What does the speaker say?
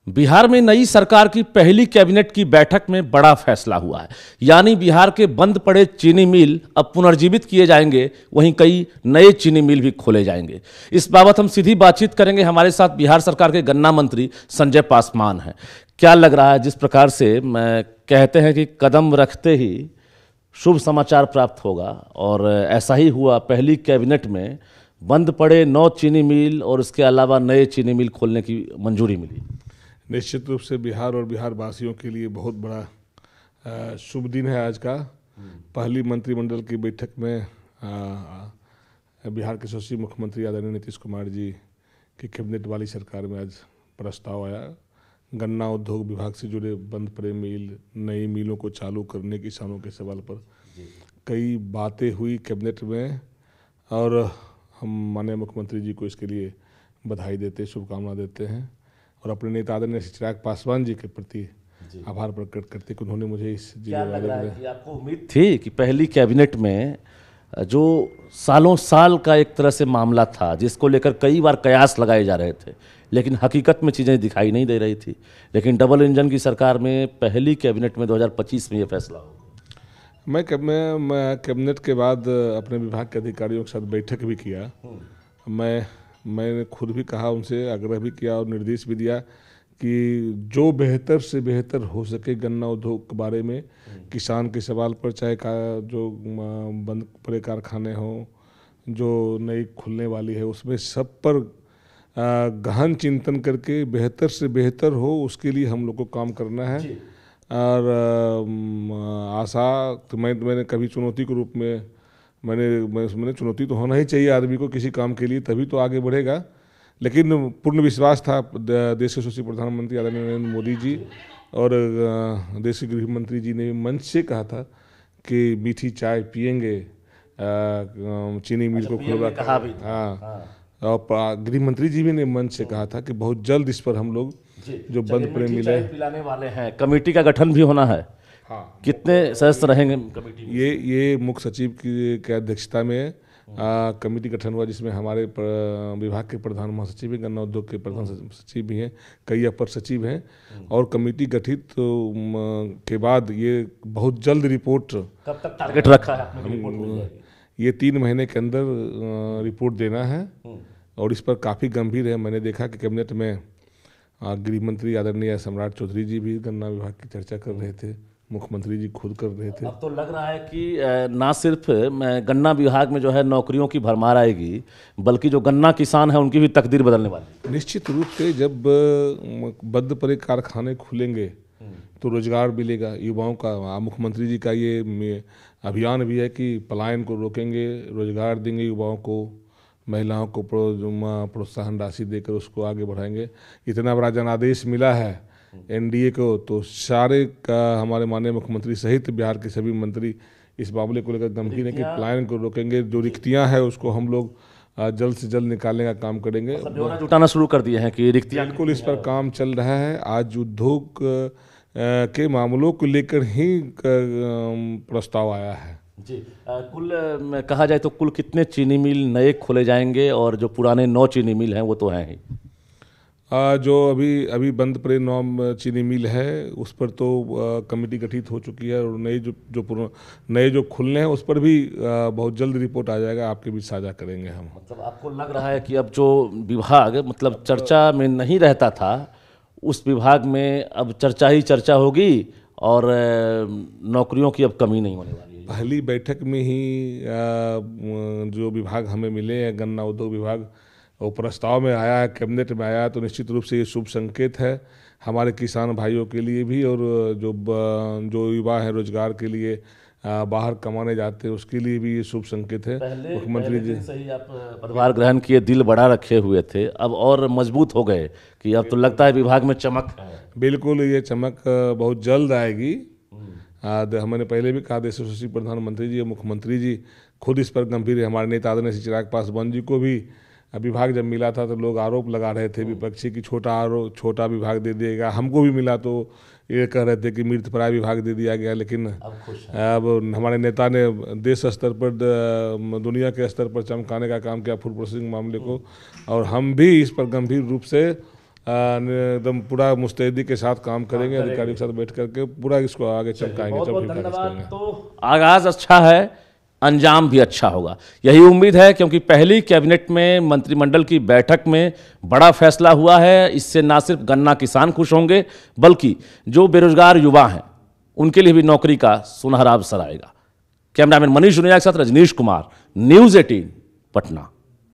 बिहार में नई सरकार की पहली कैबिनेट की बैठक में बड़ा फैसला हुआ है। यानी बिहार के बंद पड़े चीनी मिल अब पुनर्जीवित किए जाएंगे, वहीं कई नए चीनी मिल भी खोले जाएंगे। इस बाबत हम सीधी बातचीत करेंगे। हमारे साथ बिहार सरकार के गन्ना मंत्री संजय पासवान हैं। क्या लग रहा है, जिस प्रकार से मैं कहते हैं कि कदम रखते ही शुभ समाचार प्राप्त होगा, और ऐसा ही हुआ। पहली कैबिनेट में बंद पड़े 9 चीनी मिल और इसके अलावा नए चीनी मिल खोलने की मंजूरी मिली। निश्चित रूप से बिहार और बिहार वासियों के लिए बहुत बड़ा शुभ दिन है आज का। पहली मंत्रिमंडल की बैठक में बिहार के यशस्वी मुख्यमंत्री आदरणीय नीतीश कुमार जी की कैबिनेट वाली सरकार में आज प्रस्ताव आया। गन्ना उद्योग विभाग से जुड़े बंद पड़े मिल, नई मिलों को चालू करने, किसानों के सवाल पर कई बातें हुई कैबिनेट में, और हम माननीय मुख्यमंत्री जी को इसके लिए बधाई देते, शुभकामना देते हैं, और अपने नेता आदरणीय चिराग पासवान जी के प्रति आभार प्रकट करते कि उन्होंने मुझे इस जिम्मेदारी में। आपको उम्मीद थी कि पहली कैबिनेट में जो सालों साल का एक तरह से मामला था, जिसको लेकर कई बार कयास लगाए जा रहे थे, लेकिन हकीकत में चीज़ें दिखाई नहीं दे रही थी, लेकिन डबल इंजन की सरकार में पहली कैबिनेट में 2025 में ये फैसला हो? मैं कैबिनेट के बाद अपने विभाग के अधिकारियों के साथ बैठक भी किया। मैंने खुद भी कहा, उनसे आग्रह भी किया और निर्देश भी दिया कि जो बेहतर से बेहतर हो सके गन्ना उद्योग के बारे में, किसान के सवाल पर, चाहे जो बंद पड़े कारखाने हों, जो नई खुलने वाली है, उसमें सब पर गहन चिंतन करके बेहतर से बेहतर हो, उसके लिए हम लोग को काम करना है। और आशा तो मैंने कभी चुनौती के रूप में मैंने चुनौती तो होना ही चाहिए आदमी को किसी काम के लिए, तभी तो आगे बढ़ेगा। लेकिन पूर्ण विश्वास था देश के यशस्वी प्रधानमंत्री आदरणीय नरेंद्र मोदी जी और देश के गृह मंत्री जी ने मंच से कहा था कि मीठी चाय पियेंगे, चीनी मिल को खुलवा कहा भी। हाँ, और गृह मंत्री जी भी ने मंच से कहा था कि बहुत जल्द इस पर हम लोग जो बंद पड़े मिले पिलाने वाले हैं। कमेटी का गठन भी होना है। हाँ, कितने सदस्य रहेंगे कमेटी? ये मुख्य सचिव की अध्यक्षता में कमेटी गठन हुआ, जिसमें हमारे विभाग के प्रधान महासचिव हैं, गन्ना उद्योग के प्रधान सचिव भी हैं, कई अपर सचिव हैं, और कमेटी गठित के बाद ये बहुत जल्द रिपोर्ट, कब तक टारगेट रखा है आपने? ये 3 महीने के अंदर रिपोर्ट देना है, और इस पर काफ़ी गंभीर है। मैंने देखा कि कैबिनेट में गृह मंत्री आदरणीय सम्राट चौधरी जी भी गन्ना विभाग की चर्चा कर रहे थे, मुख्यमंत्री जी खुद कर रहे थे। अब तो लग रहा है कि ना सिर्फ गन्ना विभाग में जो है नौकरियों की भरमार आएगी, बल्कि जो गन्ना किसान है उनकी भी तकदीर बदलने वाली है। निश्चित रूप से जब बंद पड़े कारखाने खुलेंगे तो रोजगार मिलेगा युवाओं का। मुख्यमंत्री जी का ये अभियान भी है कि पलायन को रोकेंगे, रोजगार देंगे युवाओं को, महिलाओं को प्रोत्साहन राशि देकर उसको आगे बढ़ाएंगे। इतना बड़ा जनादेश मिला है एनडीए को, तो सारे का हमारे माननीय मुख्यमंत्री सहित बिहार के सभी मंत्री इस मामले को लेकर गंभीर है कि पलायन को रोकेंगे। जो रिक्तियां हैं उसको हम लोग जल्द से जल्द निकालने का काम करेंगे। जुटाना शुरू कर दिए हैं कि रिक्तियां, बिल्कुल इस पर काम चल रहा है। आज उद्योग के मामलों को लेकर ही प्रस्ताव आया है। जी, कुल कहा जाए तो कुल कितने चीनी मिल नए खोले जाएंगे, और जो पुराने 9 चीनी मिल हैं वो तो हैं ही? जो अभी बंद पड़े 9 चीनी मिल है उस पर तो कमेटी गठित हो चुकी है, और नए जो खुलने हैं उस पर भी बहुत जल्द रिपोर्ट आ जाएगा, आपके बीच साझा करेंगे हम। मतलब आपको लग रहा है कि अब जो विभाग मतलब चर्चा में नहीं रहता था, उस विभाग में अब चर्चा ही चर्चा होगी, और नौकरियों की अब कमी नहीं होने वाली है? पहली बैठक में ही जो विभाग हमें मिले हैं, गन्ना उद्योग विभाग, वो प्रस्ताव में आया है, कैबिनेट में आया है, तो निश्चित रूप से ये शुभ संकेत है हमारे किसान भाइयों के लिए भी, और जो युवा हैं रोजगार के लिए बाहर कमाने जाते हैं उसके लिए भी ये शुभ संकेत है। मुख्यमंत्री जी सही आप पदभार ग्रहण किए, दिल बड़ा रखे हुए थे, अब और मजबूत हो गए कि अब तो लगता है विभाग में चमक है। बिल्कुल, ये चमक बहुत जल्द आएगी। हमने पहले भी कहा, देश यशस्वी प्रधानमंत्री जी और मुख्यमंत्री जी खुद इस पर गंभीर है। हमारे नेता आदरणीय चिराग पासवान जी को भी विभाग जब मिला था तो लोग आरोप लगा रहे थे विपक्षी की छोटा विभाग दे दिएगा। हमको भी मिला तो ये कह रहे थे कि मृतप्राय विभाग दे दिया गया, लेकिन अब हमारे नेता ने देश स्तर पर, दुनिया के स्तर पर चमकाने का काम किया फूड प्रोसेसिंग मामले को, और हम भी इस पर गंभीर रूप से एकदम पूरा मुस्तैदी के साथ काम करेंगे, अधिकारियों के साथ बैठ करके पूरा इसको आगे चमकाएंगे। बहुत बहुत धन्यवाद। तो आगाज अच्छा है, अंजाम भी अच्छा होगा, यही उम्मीद है, क्योंकि पहली कैबिनेट में मंत्रिमंडल की बैठक में बड़ा फैसला हुआ है। इससे ना सिर्फ गन्ना किसान खुश होंगे, बल्कि जो बेरोजगार युवा हैं उनके लिए भी नौकरी का सुनहरा अवसर आएगा। कैमरामैन मनीष जुनेजा के साथ रजनीश कुमार, न्यूज़ 18 पटना।